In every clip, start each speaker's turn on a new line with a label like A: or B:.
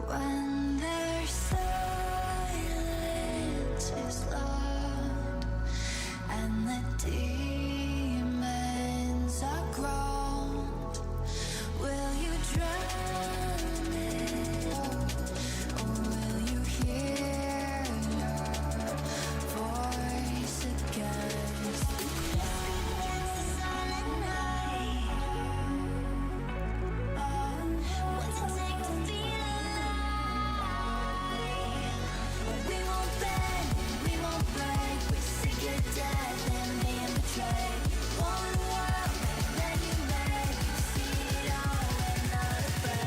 A: When their silence is loud and the demons are ground, will you drown it, or will you hear your voice against the silent night? What's it take to feel alive? We won't bend, we won't break. We're sick of death and being betrayed. One world, then you make. See it all, we're not afraid.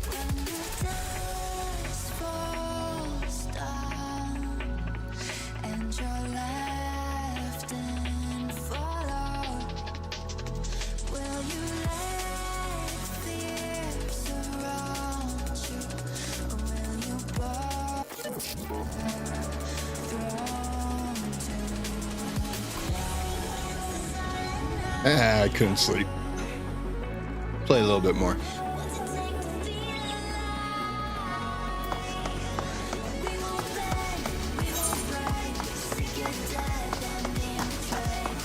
A: When the dust falls down and you're left in fallout, will you let fear surround you, or will you burn thrown to
B: I couldn't sleep. Play a little bit more.
A: what's it take to feel alive? We won't bend, we won't break. We're sick of death and being betrayed.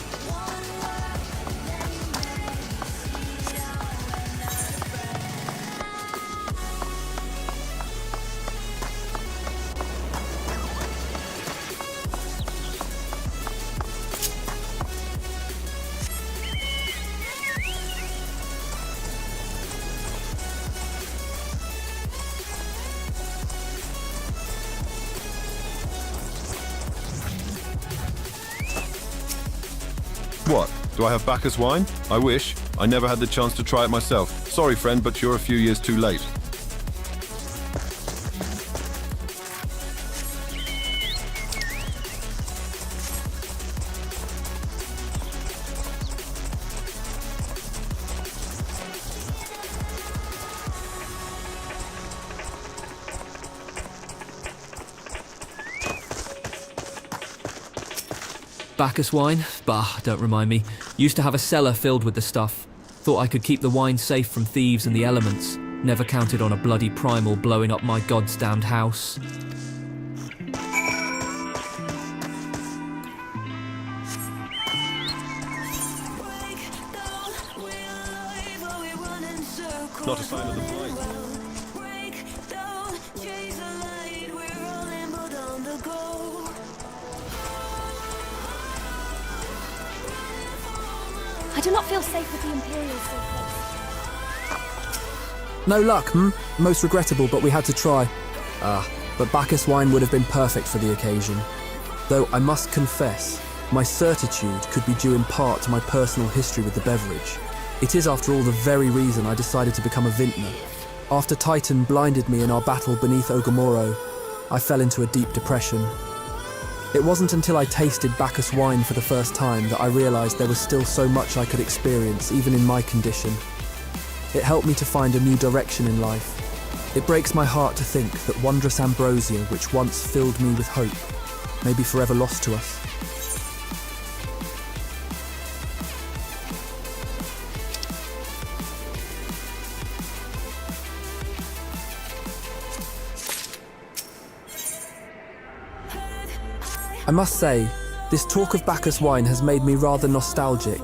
A: One word, then you make. See it all, we're not
C: What? Do I have Bacchus wine? I wish. I never had the chance to try it myself. Sorry, friend, but you're a few years too late.
D: Bacchus wine? Bah, don't remind me. Used to have a cellar filled with the stuff. Thought I could keep the wine safe from thieves and the elements. Never counted on a bloody primal blowing up my god's damned house.
C: Not a sign of the blind.
E: I do not feel safe with the Imperials so close.
F: No luck, Most regrettable, but we had to try. But Bacchus wine would have been perfect for the occasion. Though I must confess, my certitude could be due in part to my personal history with the beverage. It is, after all, the very reason I decided to become a vintner. After Titan blinded me in our battle beneath Ogomoro, I fell into a deep depression. It wasn't until I tasted Bacchus wine for the first time that I realised there was still so much I could experience, even in my condition. It helped me to find a new direction in life. It breaks my heart to think that wondrous ambrosia, which once filled me with hope, may be forever lost to us. I must say, this talk of Bacchus wine has made me rather nostalgic.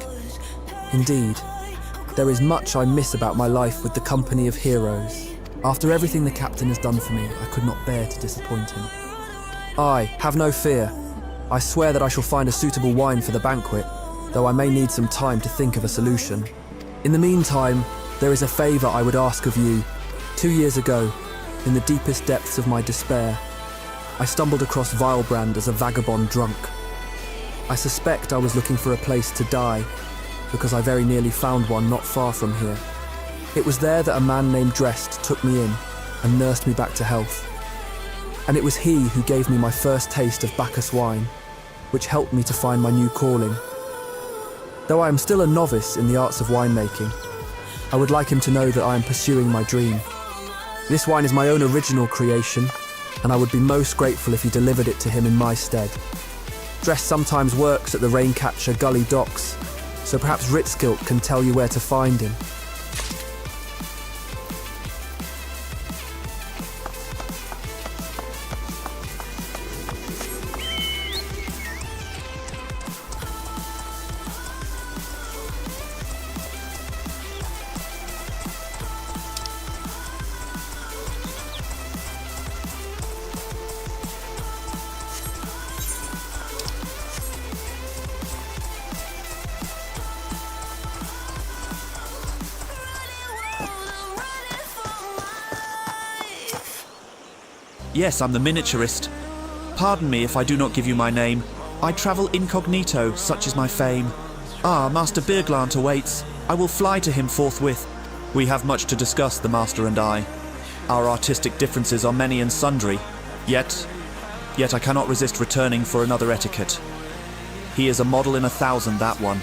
F: Indeed, there is much I miss about my life with the company of heroes. After everything the captain has done for me, I could not bear to disappoint him. Have no fear. I swear that I shall find a suitable wine for the banquet, though I may need some time to think of a solution. In the meantime, there is a favour I would ask of you. 2 years ago, in the deepest depths of my despair, I stumbled across Vilebrand as a vagabond drunk. I suspect I was looking for a place to die, because I very nearly found one not far from here. It was there that a man named Drest took me in and nursed me back to health. And it was he who gave me my first taste of Bacchus wine, which helped me to find my new calling. Though I am still a novice in the arts of winemaking, I would like him to know that I am pursuing my dream. This wine is my own original creation, and I would be most grateful if he delivered it to him in my stead. Drest sometimes works at the Raincatcher Gully docks, so perhaps Ritzkilt can tell you where to find him.
G: Yes, I'm the miniaturist. Pardon me if I do not give you my name. I travel incognito, such is my fame. Ah, Master Birglant awaits. I will fly to him forthwith. We have much to discuss, the Master and I. Our artistic differences are many and sundry, yet I cannot resist returning for another etiquette. He is a model in 1,000, that one.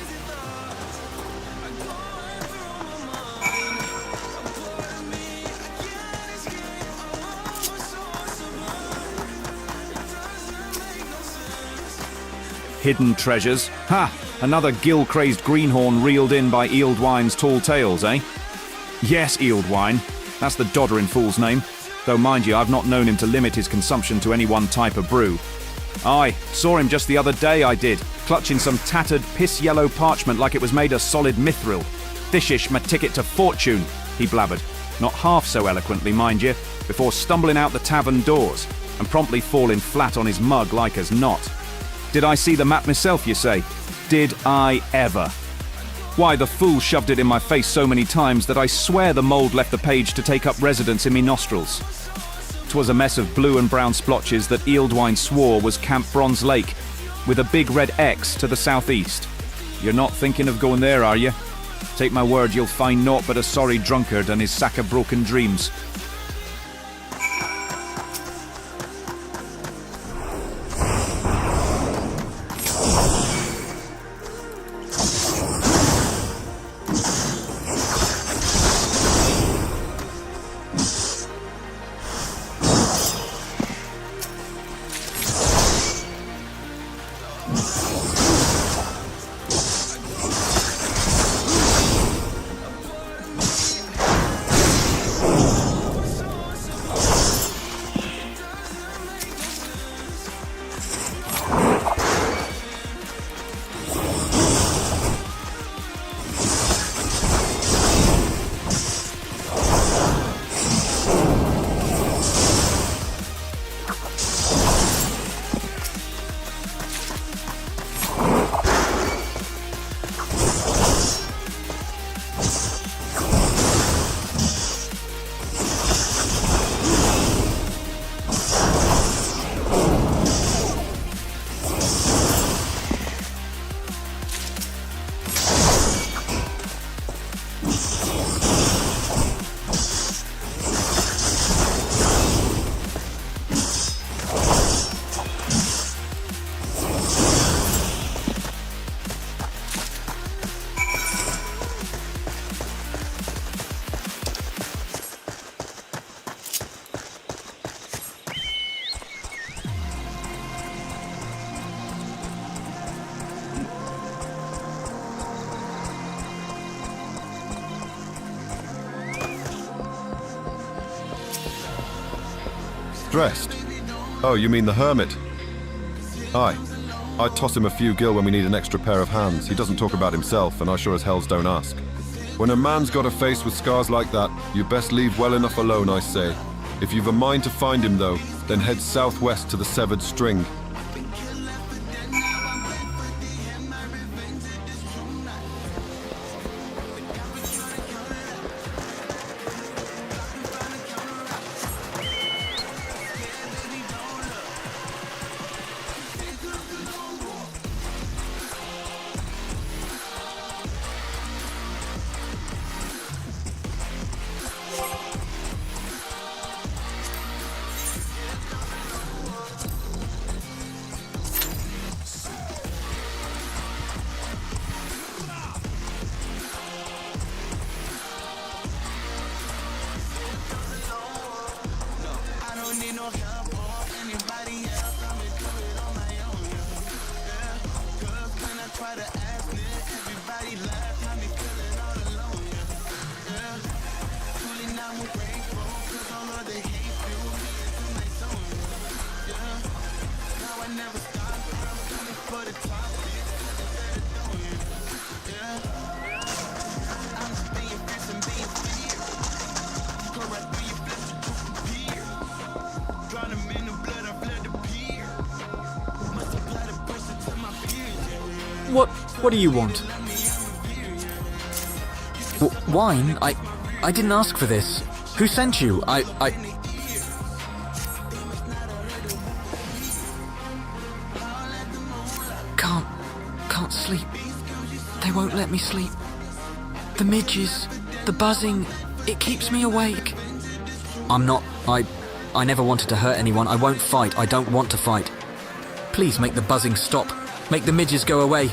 H: Hidden treasures? Ha! Another gill-crazed greenhorn reeled in by Ealdwine's tall tales, eh? Yes, Ealdwine. That's the doddering fool's name. Though, mind you, I've not known him to limit his consumption to any one type of brew. Aye, saw him just the other day, I did, clutching some tattered, piss-yellow parchment like it was made of solid mithril. Thishish my ticket to fortune, he blabbered. Not half so eloquently, mind you, before stumbling out the tavern doors, and promptly falling flat on his mug like as not. Did I see the map myself, you say? Did I ever? Why, the fool shoved it in my face so many times that I swear the mould left the page to take up residence in me nostrils. 'Twas a mess of blue and brown splotches that Ealdwine swore was Camp Bronze Lake, with a big red X to the southeast. You're not thinking of going there, are you? Take my word, you'll find naught but a sorry drunkard and his sack of broken dreams.
C: Dressed? Oh, you mean the hermit? Aye. I toss him a few gil when we need an extra pair of hands. He doesn't talk about himself, and I sure as hells don't ask. When a man's got a face with scars like that, you best leave well enough alone, I say. If you've a mind to find him, though, then head southwest to the Severed String.
I: What do you want? Wine? I didn't ask for this. Who sent you? Can't sleep. They won't let me sleep. The midges, the buzzing, it keeps me awake. I never wanted to hurt anyone. I won't fight. I don't want to fight. Please make the buzzing stop. Make the midges go away.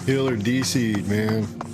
B: Healer DC'd, man.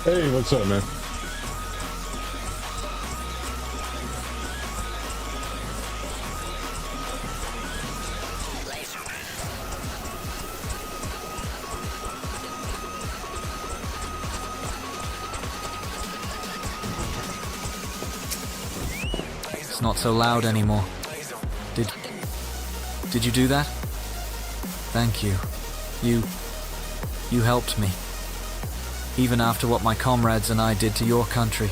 B: Hey, what's up, man?
I: It's not so loud anymore. Did you do that? Thank you. You helped me. Even after what my comrades and I did to your country.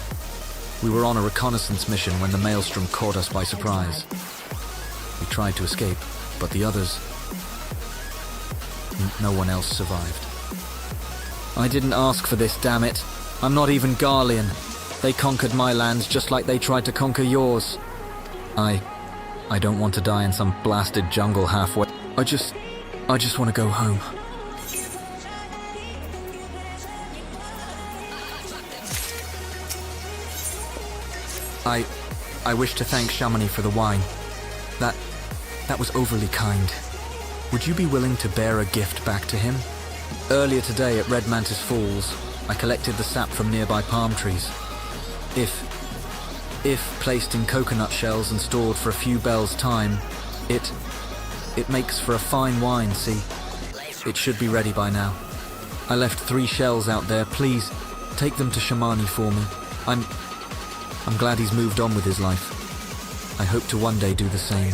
I: We were on a reconnaissance mission when the maelstrom caught us by surprise. We tried to escape, but the others... no one else survived. I didn't ask for this, damn it. I'm not even Garlean. They conquered my lands just like they tried to conquer yours. I don't want to die in some blasted jungle halfway. I just want to go home. I wish to thank Chamonix for the wine. That was overly kind. Would you be willing to bear a gift back to him? Earlier today at Red Mantis Falls, I collected the sap from nearby palm trees. If placed in coconut shells and stored for a few bells' time, it makes for a fine wine, see? It should be ready by now. I left 3 shells out there. Please, take them to Shamani for me. I'm glad he's moved on with his life. I hope to one day do the same.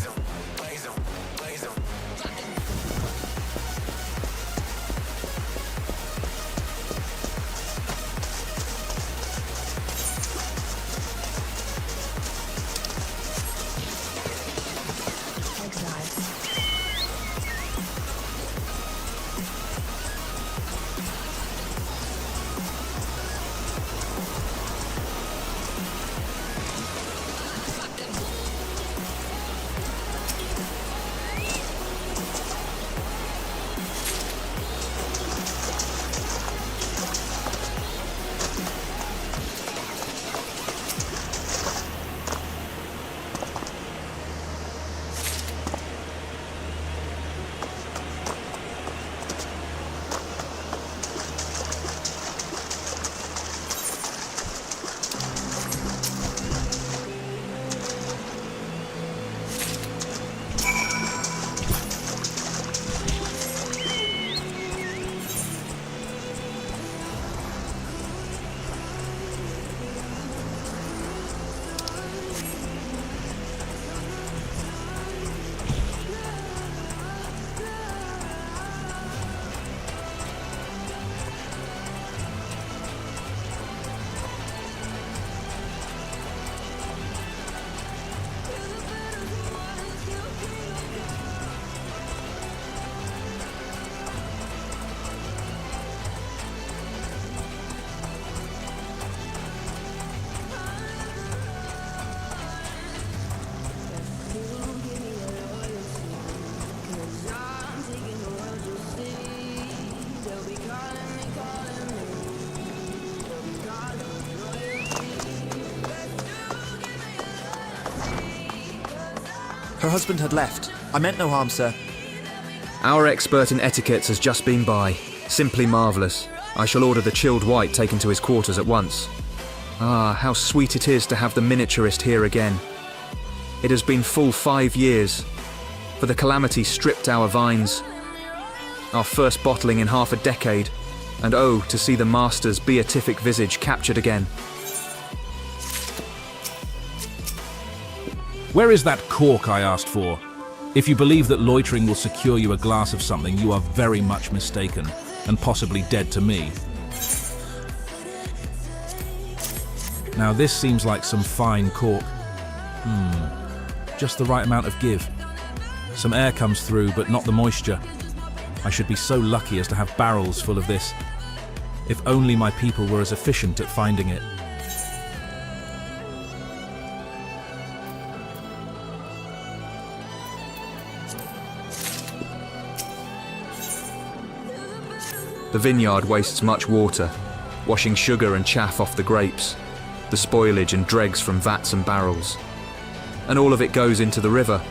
G: Her husband had left. I meant no harm, sir.
D: Our expert in etiquettes has just been by. Simply marvellous. I shall order the chilled white taken to his quarters at once. Ah, how sweet it is to have the miniaturist here again. It has been full 5 years, for the calamity stripped our vines. Our first bottling in half a decade, and oh, to see the master's beatific visage captured again.
J: Where is that cork I asked for? If you believe that loitering will secure you a glass of something, you are very much mistaken, and possibly dead to me. Now this seems like some fine cork. Just the right amount of give. Some air comes through, but not the moisture. I should be so lucky as to have barrels full of this. If only my people were as efficient at finding it.
D: The vineyard wastes much water, washing sugar and chaff off the grapes, the spoilage and dregs from vats and barrels. And all of it goes into the river.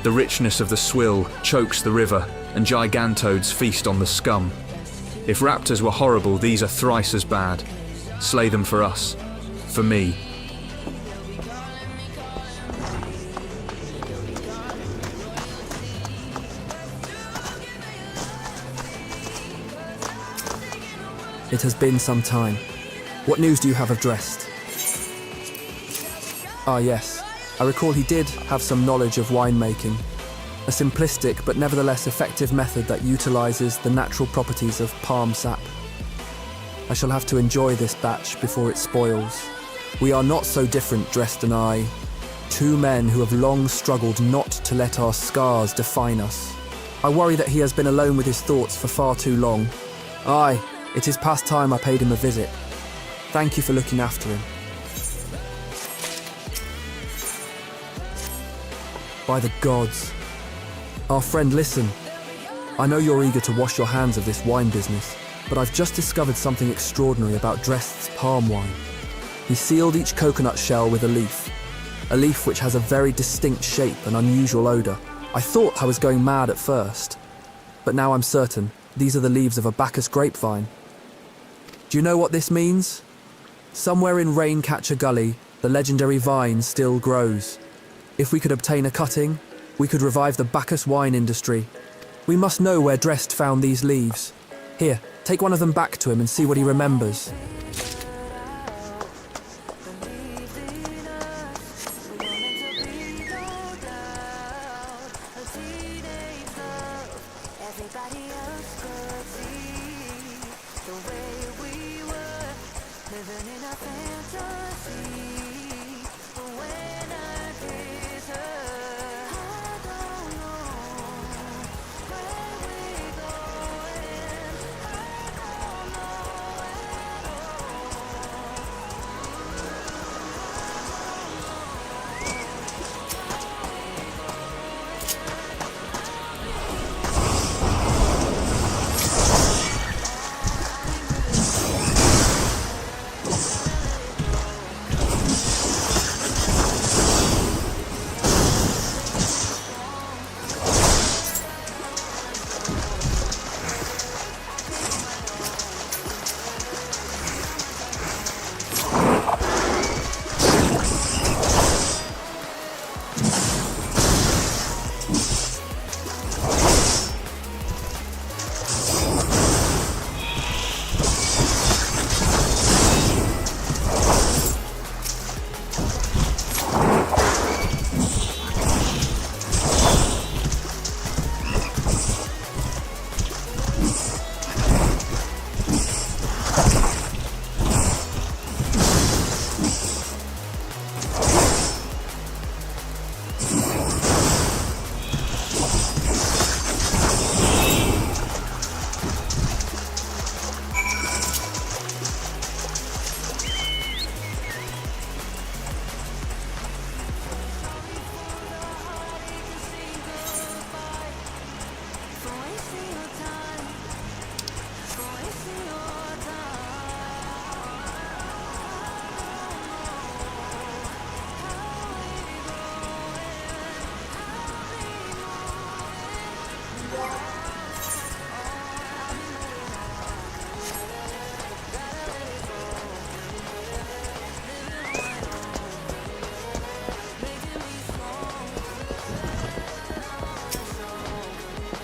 D: The richness of the swill chokes the river, and gigantoads feast on the scum. If raptors were horrible, these are thrice as bad.
K: Slay them for us. For me.
F: It has been some time. What news do you have of Drest? Ah, yes. I recall he did have some knowledge of winemaking. A simplistic but nevertheless effective method that utilizes the natural properties of palm sap. I shall have to enjoy this batch before it spoils. We are not so different, Drest and I. Two men who have long struggled not to let our scars define us. I worry that he has been alone with his thoughts for far too long. Aye, it is past time I paid him a visit. Thank you for looking after him. By the gods. Our friend, listen. I know you're eager to wash your hands of this wine business, but I've just discovered something extraordinary about Drest's palm wine. He sealed each coconut shell with a leaf which has a very distinct shape and unusual odour. I thought I was going mad at first, but now I'm certain these are the leaves of a Bacchus grapevine. Do you know what this means? Somewhere in Raincatcher Gully, the legendary vine still grows. If we could obtain a cutting, we could revive the Bacchus wine industry. We must know where Drest found these leaves. Here, take one of them back to him and see what he remembers.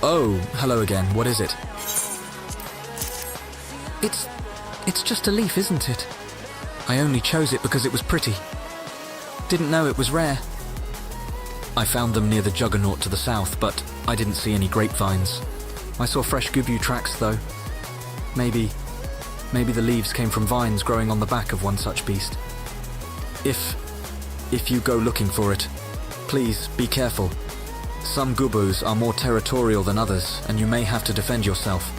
I: Oh, hello again. What is it? It's just a leaf, isn't it? I only chose it because it was pretty. Didn't know it was rare. I found them near the Juggernaut to the south, but I didn't see any grapevines. I saw fresh gubu tracks, though. Maybe the leaves came from vines growing on the back of one such beast. If you go looking for it, please be careful. Some gubus are more territorial than others, and you may have to defend yourself.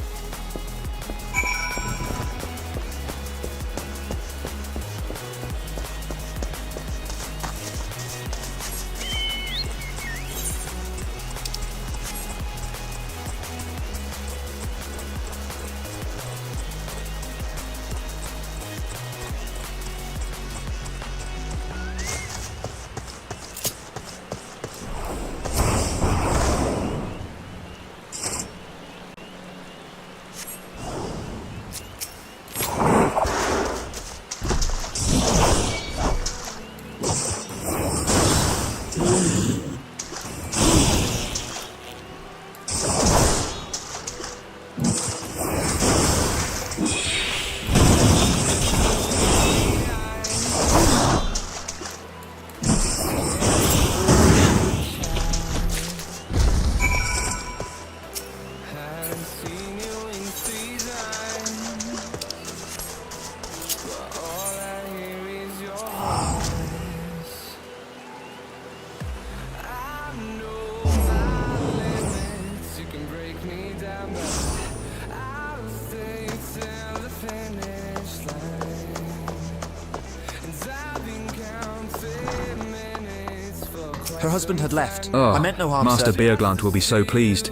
G: Her husband had left.
K: Oh,
G: I meant no harm,
K: Master
G: sir.
K: Beerglant will be so pleased.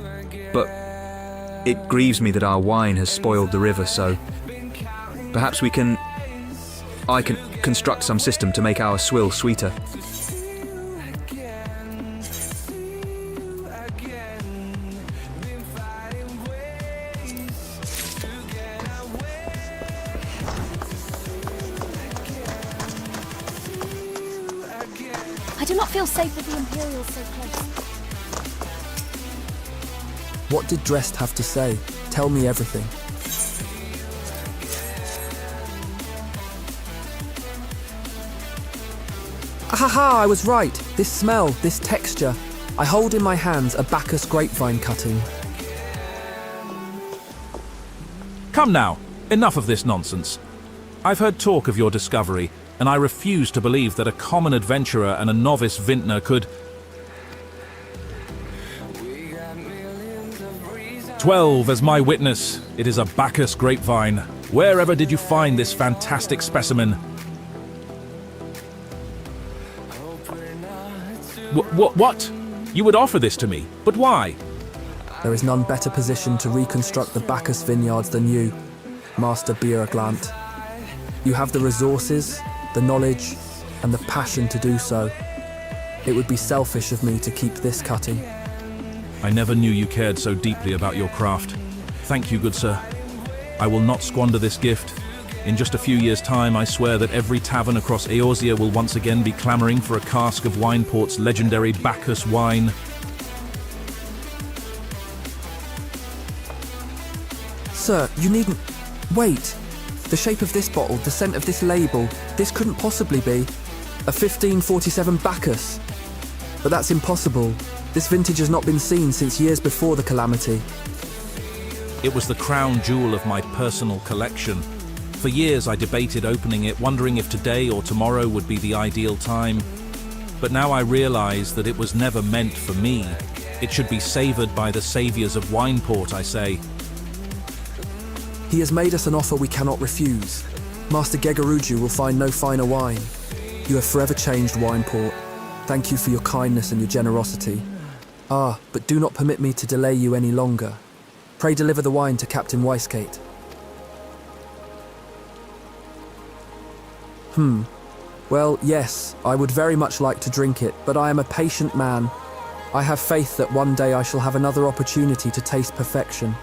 K: But it grieves me that our wine has spoiled the river, so perhaps I can construct some system to make our swill sweeter.
E: I do not feel safe with the Imperials so close.
F: What did Drest have to say? Tell me everything. Ahaha, I was right. This smell, this texture. I hold in my hands a Bacchus grapevine cutting.
J: Come now, enough of this nonsense. I've heard talk of your discovery, and I refuse to believe that a common adventurer and a novice vintner could... 12 as my witness. It is a Bacchus grapevine. Wherever did you find this fantastic specimen? What? You would offer this to me, but why?
F: There is none better positioned to reconstruct the Bacchus vineyards than you, Master Beerglant. You have the resources, the knowledge, and the passion to do so. It would be selfish of me to keep this cutting.
J: I never knew you cared so deeply about your craft. Thank you, good sir. I will not squander this gift. In just a few years' time, I swear that every tavern across Eorzea will once again be clamoring for a cask of Wineport's legendary Bacchus wine.
F: Sir, you needn't... Wait. The shape of this bottle, the scent of this label, this couldn't possibly be a 1547 Bacchus. But that's impossible. This vintage has not been seen since years before the calamity.
J: It was the crown jewel of my personal collection. For years I debated opening it, wondering if today or tomorrow would be the ideal time. But now I realize that it was never meant for me. It should be savored by the saviors of Wineport, I say.
F: He has made us an offer we cannot refuse. Master Gegaruju will find no finer wine. You have forever changed Wineport. Thank you for your kindness and your generosity. Ah, but do not permit me to delay you any longer. Pray deliver the wine to Captain Weisskate. Well, yes, I would very much like to drink it, but I am a patient man. I have faith that one day I shall have another opportunity to taste perfection.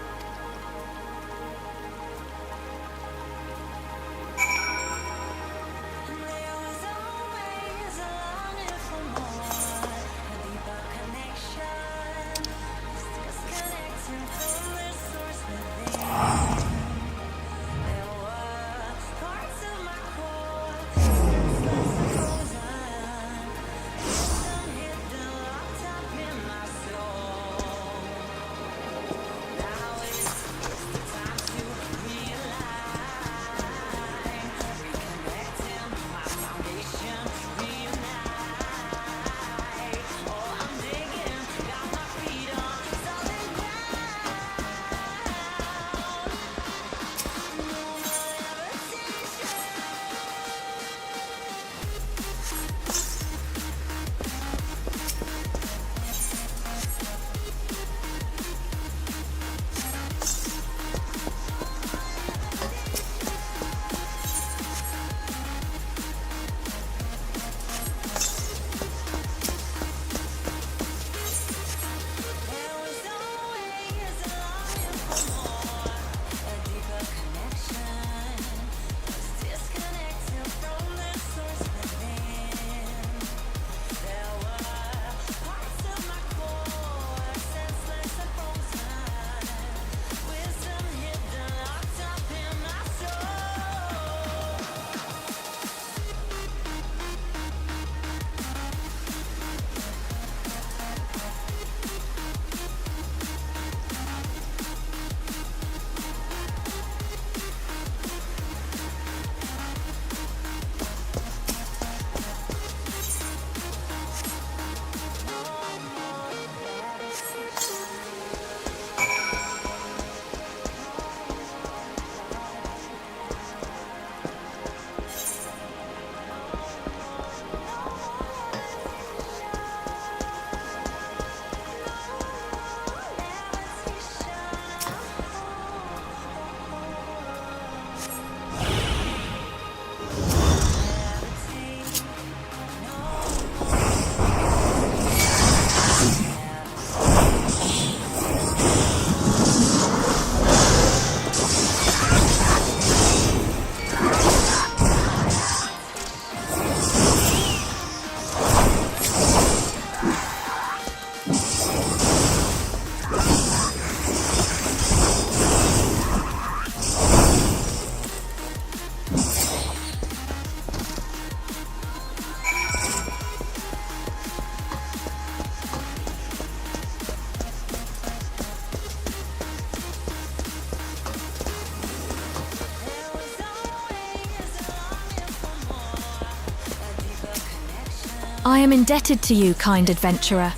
E: I am indebted to you, kind adventurer.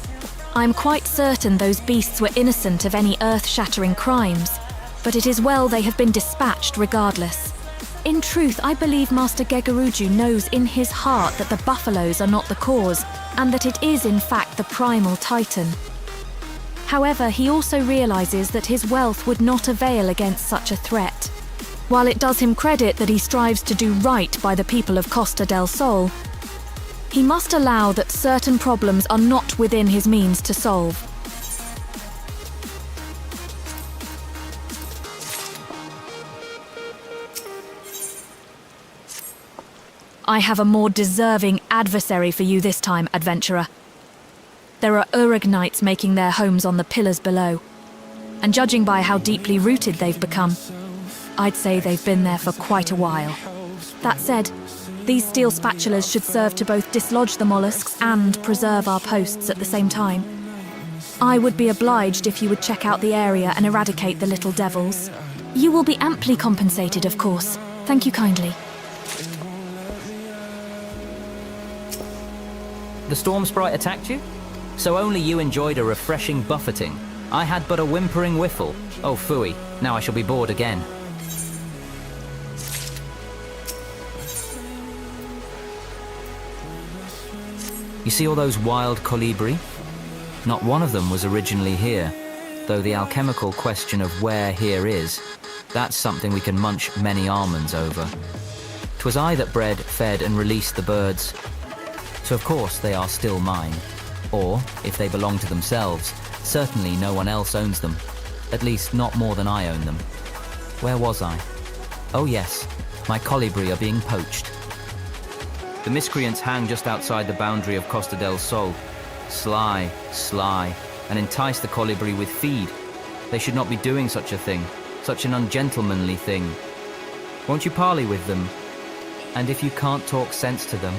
E: I am quite certain those beasts were innocent of any earth-shattering crimes, but it is well they have been dispatched regardless. In truth, I believe Master Gegaruju knows in his heart that the buffaloes are not the cause, and that it is in fact the primal titan. However, he also realizes that his wealth would not avail against such a threat. While it does him credit that he strives to do right by the people of Costa del Sol, he must allow that certain problems are not within his means to solve. I have a more deserving adversary for you this time, adventurer. There are Uragnites making their homes on the pillars below, and judging by how deeply rooted they've become, I'd say they've been there for quite a while. That said, these steel spatulas should serve to both dislodge the mollusks and preserve our posts at the same time. I would be obliged if you would check out the area and eradicate the little devils. You will be amply compensated, of course. Thank you kindly.
L: The storm sprite attacked you? So only you enjoyed a refreshing buffeting. I had but a whimpering whiffle. Oh phooey, now I shall be bored again. You see all those wild colibri? Not one of them was originally here, though the alchemical question of where here is, that's something we can munch many almonds over. 'Twas I that bred, fed and released the birds, so of course they are still mine. Or, if they belong to themselves, certainly no one else owns them, at least not more than I own them. Where was I? Oh yes, my colibri are being poached. The miscreants hang just outside the boundary of Costa del Sol. Sly, sly, and entice the colibri with feed. They should not be doing such a thing, such an ungentlemanly thing. Won't you parley with them? And if you can't talk sense to them,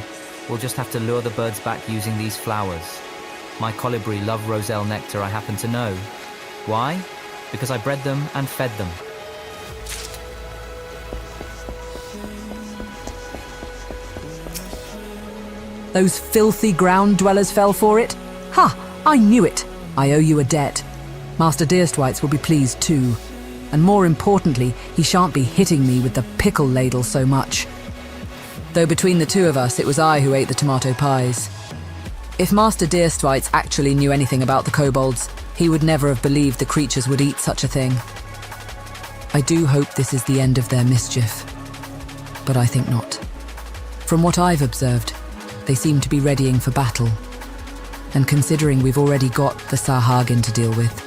L: we'll just have to lure the birds back using these flowers. My colibri love roselle nectar, I happen to know. Why? Because I bred them and fed them.
M: Those filthy ground dwellers fell for it? Ha! I knew it! I owe you a debt. Master Deerstwites will be pleased too. And more importantly, he shan't be hitting me with the pickle ladle so much. Though between the two of us, it was I who ate the tomato pies. If Master Deerstwites actually knew anything about the kobolds, he would never have believed the creatures would eat such a thing. I do hope this is the end of their mischief, but I think not. From what I've observed, they seem to be readying for battle. And considering we've already got the Sahagin to deal with,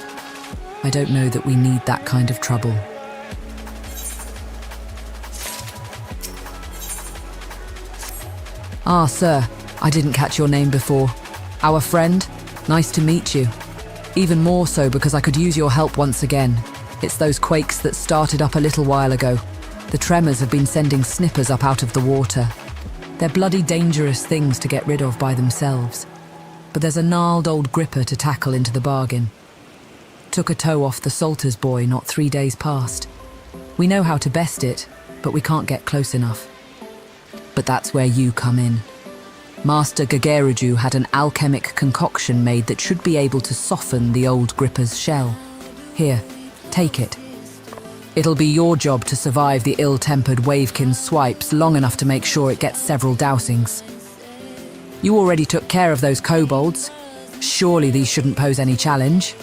M: I don't know that we need that kind of trouble. Ah, sir, I didn't catch your name before. Our friend, nice to meet you. Even more so because I could use your help once again. It's those quakes that started up a little while ago. The tremors have been sending snippers up out of the water. They're bloody dangerous things to get rid of by themselves. But there's a gnarled old gripper to tackle into the bargain. Took a toe off the Salter's boy not 3 days past. We know how to best it, but we can't get close enough. But that's where you come in. Master Gegaruju had an alchemic concoction made that should be able to soften the old gripper's shell. Here, take it. It'll be your job to survive the ill-tempered Wavekin's swipes long enough to make sure it gets several dousings. You already took care of those kobolds. Surely these shouldn't pose any challenge.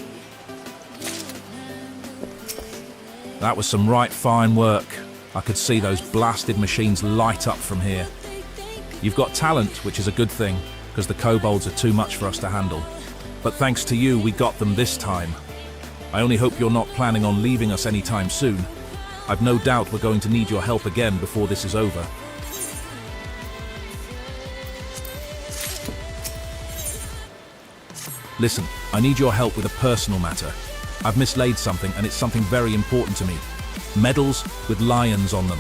J: That was some right fine work. I could see those blasted machines light up from here. You've got talent, which is a good thing, because the kobolds are too much for us to handle. But thanks to you, we got them this time. I only hope you're not planning on leaving us anytime soon. I've no doubt we're going to need your help again before this is over. Listen, I need your help with a personal matter. I've mislaid something, and it's something very important to me. Medals with lions on them.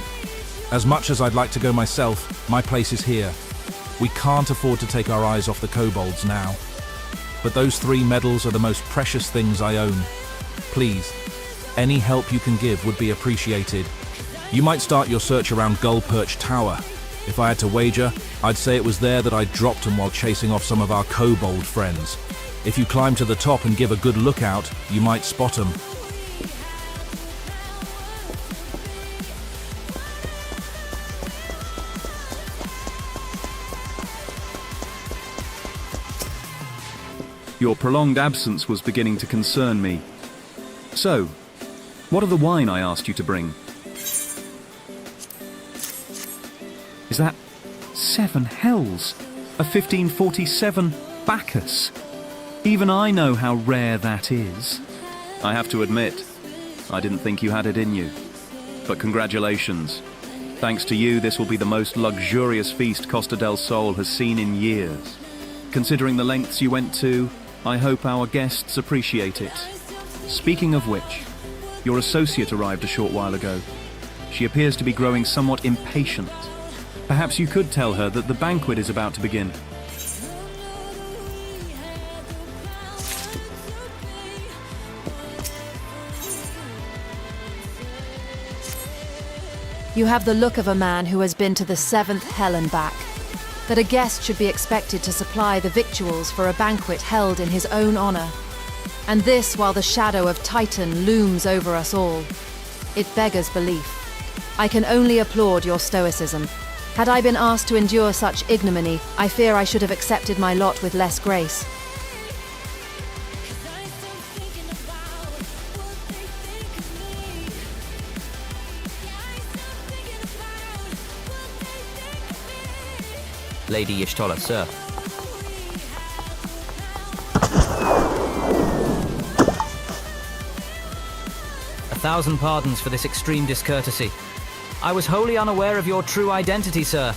J: As much as I'd like to go myself, my place is here. We can't afford to take our eyes off the kobolds now. But those 3 medals are the most precious things I own. Please, any help you can give would be appreciated. You might start your search around Gull Perch Tower. If I had to wager, I'd say it was there that I dropped him while chasing off some of our kobold friends. If you climb to the top and give a good lookout, you might spot him.
K: Your prolonged absence was beginning to concern me. So, what of the wine I asked you to bring? Is that 7 hells? A 1547 Bacchus? Even I know how rare that is. I have to admit, I didn't think you had it in you. But congratulations. Thanks to you, this will be the most luxurious feast Costa del Sol has seen in years. Considering the lengths you went to, I hope our guests appreciate it. Speaking of which, your associate arrived a short while ago. She appears to be growing somewhat impatient. Perhaps you could tell her that the banquet is about to begin.
N: You have the look of a man who has been to the 7th hell and back. That a guest should be expected to supply the victuals for a banquet held in his own honor. And this while the shadow of Titan looms over us all. It beggars belief. I can only applaud your stoicism. Had I been asked to endure such ignominy, I fear I should have accepted my lot with less grace.
L: Lady Y'shtola, sir. A thousand pardons for this extreme discourtesy. I was wholly unaware of your true identity, sir.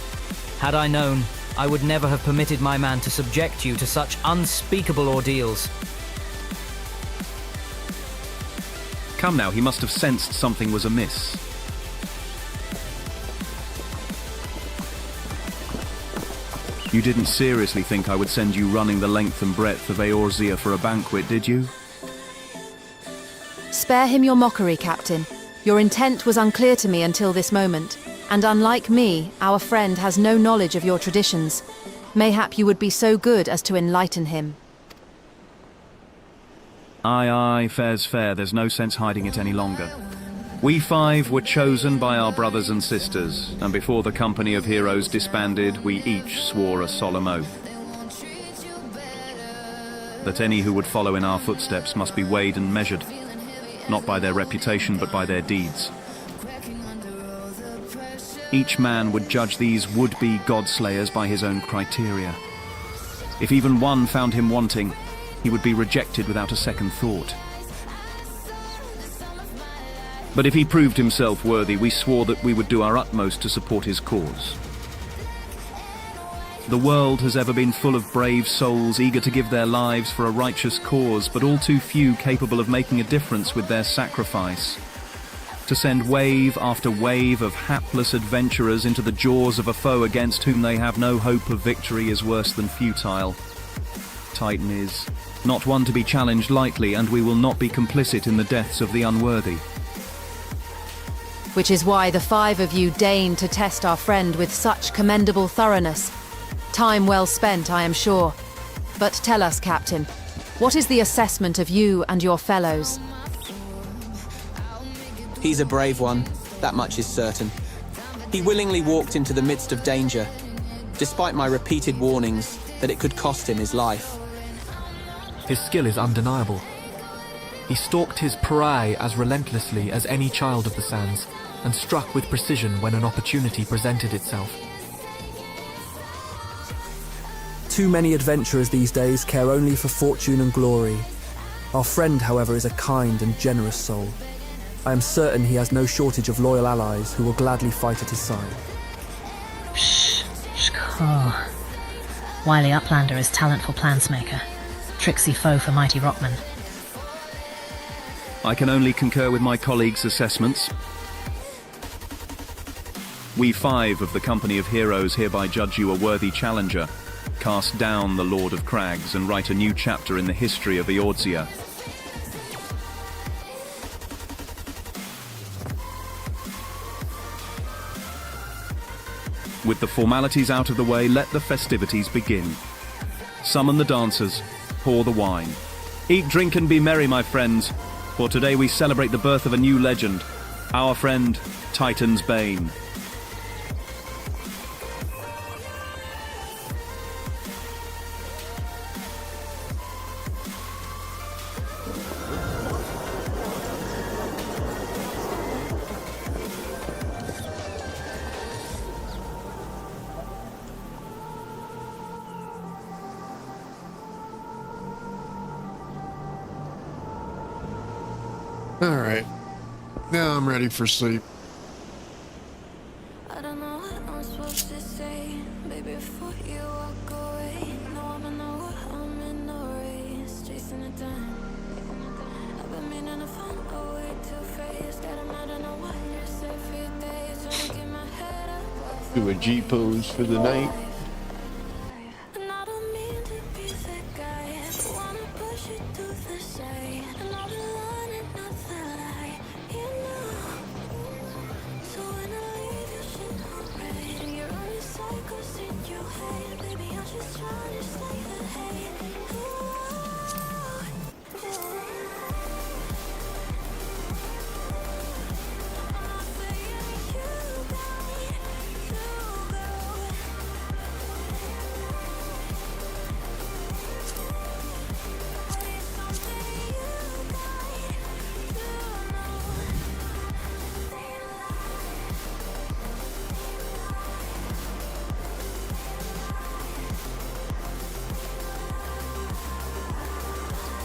L: Had I known, I would never have permitted my man to subject you to such unspeakable ordeals.
K: Come now, he must have sensed something was amiss. You didn't seriously think I would send you running the length and breadth of Eorzea for a banquet, did you?
N: Spare him your mockery, Captain. Your intent was unclear to me until this moment, and unlike me, our friend has no knowledge of your traditions. Mayhap you would be so good as to enlighten him.
K: Aye, aye, fair's fair. There's no sense hiding it any longer. We 5 were chosen by our brothers and sisters, and before the company of heroes disbanded, we each swore a solemn oath. That any who would follow in our footsteps must be weighed and measured, not by their reputation but by their deeds. Each man would judge these would-be godslayers by his own criteria. If even one found him wanting, he would be rejected without a second thought. But if he proved himself worthy, we swore that we would do our utmost to support his cause. The world has ever been full of brave souls eager to give their lives for a righteous cause, but all too few capable of making a difference with their sacrifice. To send wave after wave of hapless adventurers into the jaws of a foe against whom they have no hope of victory is worse than futile. Titan is not one to be challenged lightly, and we will not be complicit in the deaths of the unworthy.
N: Which is why the 5 of you deigned to test our friend with such commendable thoroughness. Time well spent, I am sure. But tell us, Captain, what is the assessment of you and your fellows?
O: He's a brave one, that much is certain. He willingly walked into the midst of danger, despite my repeated warnings that it could cost him his life.
F: His skill is undeniable. He stalked his prey as relentlessly as any child of the sands, and struck with precision when an opportunity presented itself. Too many adventurers these days care only for fortune and glory. Our friend, however, is a kind and generous soul. I am certain he has no shortage of loyal allies who will gladly fight at his side.
P: Oh. Wily Uplander is talentful plansmaker, tricksy foe for mighty rockman.
K: I can only concur with my colleagues' assessments. We 5 of the Company of Heroes hereby judge you a worthy challenger. Cast down the Lord of Crags and write a new chapter in the history of Eorzea.
H: With the formalities out of the way, let the festivities begin. Summon the dancers, pour the wine. Eat, drink, and be merry, my friends, for today we celebrate the birth of a new legend, our friend, Titan's Bane.
B: Alright. Now I'm ready for sleep.
A: I don't know what I'm supposed to say, baby, before you walk away. No, I don't know what I'm in no race, chasing it down. I've been meaning to find a way to face that I'm not in a wondrous every day, trying to get my head up.
B: Do a G pose for the night.
A: And I don't mean to be the guy, but wanna push it to the side. And all the line and nothing like, you know. So when I leave you shit alright, and you're on your cycles in your head, baby, I'm just trying to stay the hate.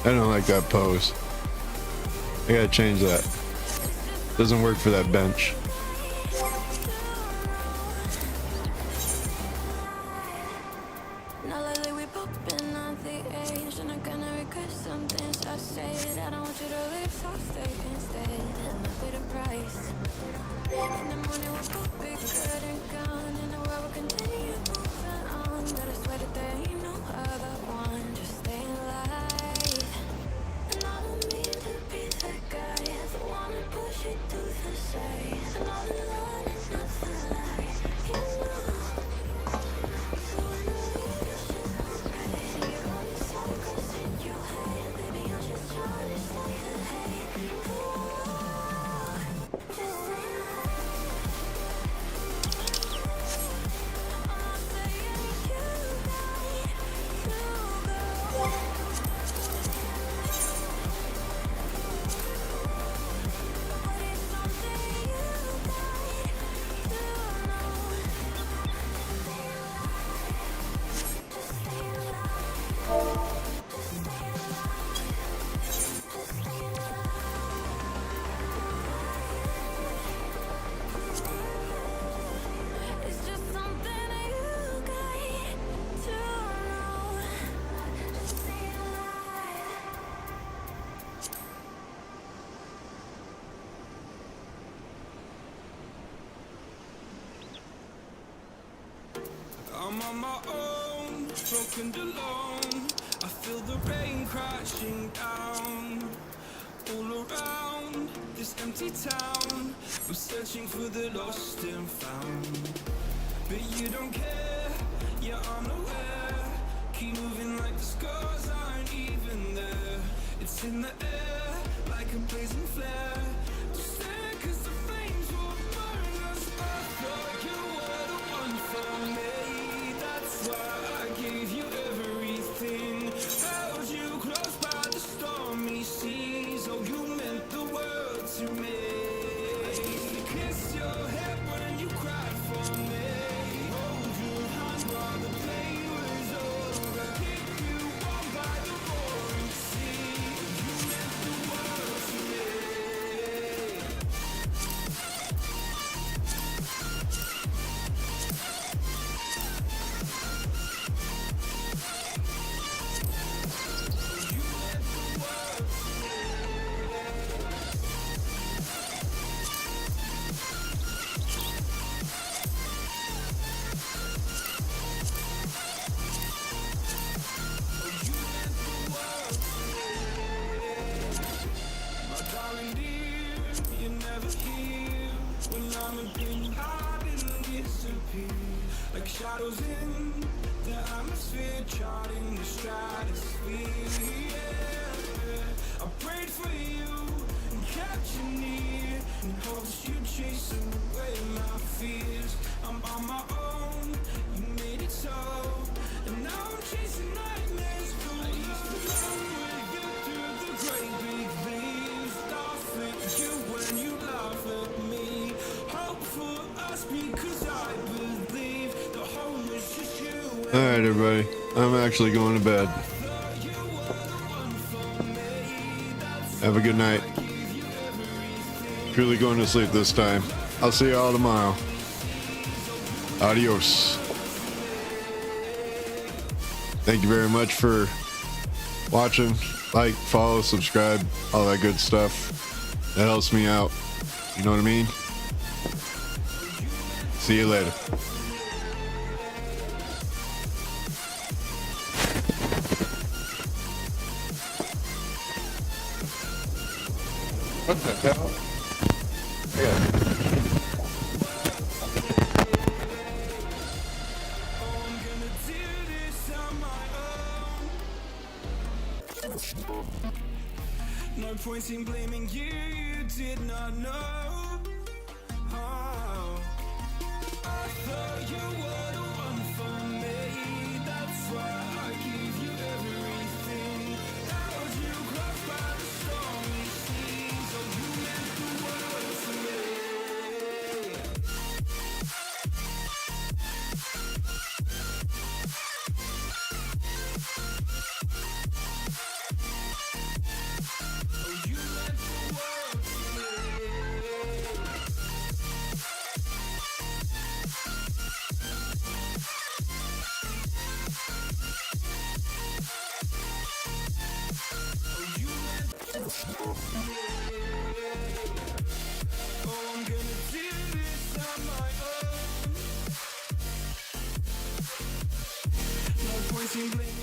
B: I don't like that pose. I gotta change that. Doesn't work for that bench.
A: Now lately we popping on the edge, and I'm gonna regret some things I said. I don't want you to leave, so stay instead, and I'll pay the price. In the morning we'll both be good and gone, and the world will continue moving on. But I swear that there ain't no other one, just stay alive. And I don't mean to be that guy, the one to push it to the side. And all the line is nothing like, you know. So when I leave you shit alright, and you're on your cycles in your head, baby, I'm just trying to stay the hate. Just stay alive. I'm saying you It's just something that you got to know. Just stay alive.
Q: I'm on my own, broken alone. I feel the rain crashing down all around this empty town. I'm searching for the lost and found, but you don't care. Yeah, I'm aware. Keep moving like the scars aren't even there. It's in the air like a blazing flare. Just stare 'cause the flames will burn us. I thought you were the one for me. That's why I gave you everything. Held you close by the stormy seas. Oh, you meant the world to me. I used to kiss your head when you cried for me. Hold your hand while the pain was shadows in the atmosphere, charting the stratosphere. Yeah. I prayed for you and kept you near in hopes you'd chase away my fears. I'm on my own, you made it so, and now I'm chasing nightmares. I used to run with you through the great big leaves, laugh at you when you laugh at me. Hope for us because I believe the home is just you.
B: All right, everybody. I'm actually going to bed. Have a good night. Truly going to sleep this time. I'll see you all tomorrow. Adios. Thank you very much for watching. Like, follow, subscribe, all that good stuff. That helps me out. You know what I mean? See you later. What the hell? Yeah.
Q: No point in blaming you, you did not know. Oh. I thought you were the one for me, that's why I give you everything. Held you close by the stormy seas, oh you meant the world to me. Oh, I'm gonna do this on my own. No point in blaming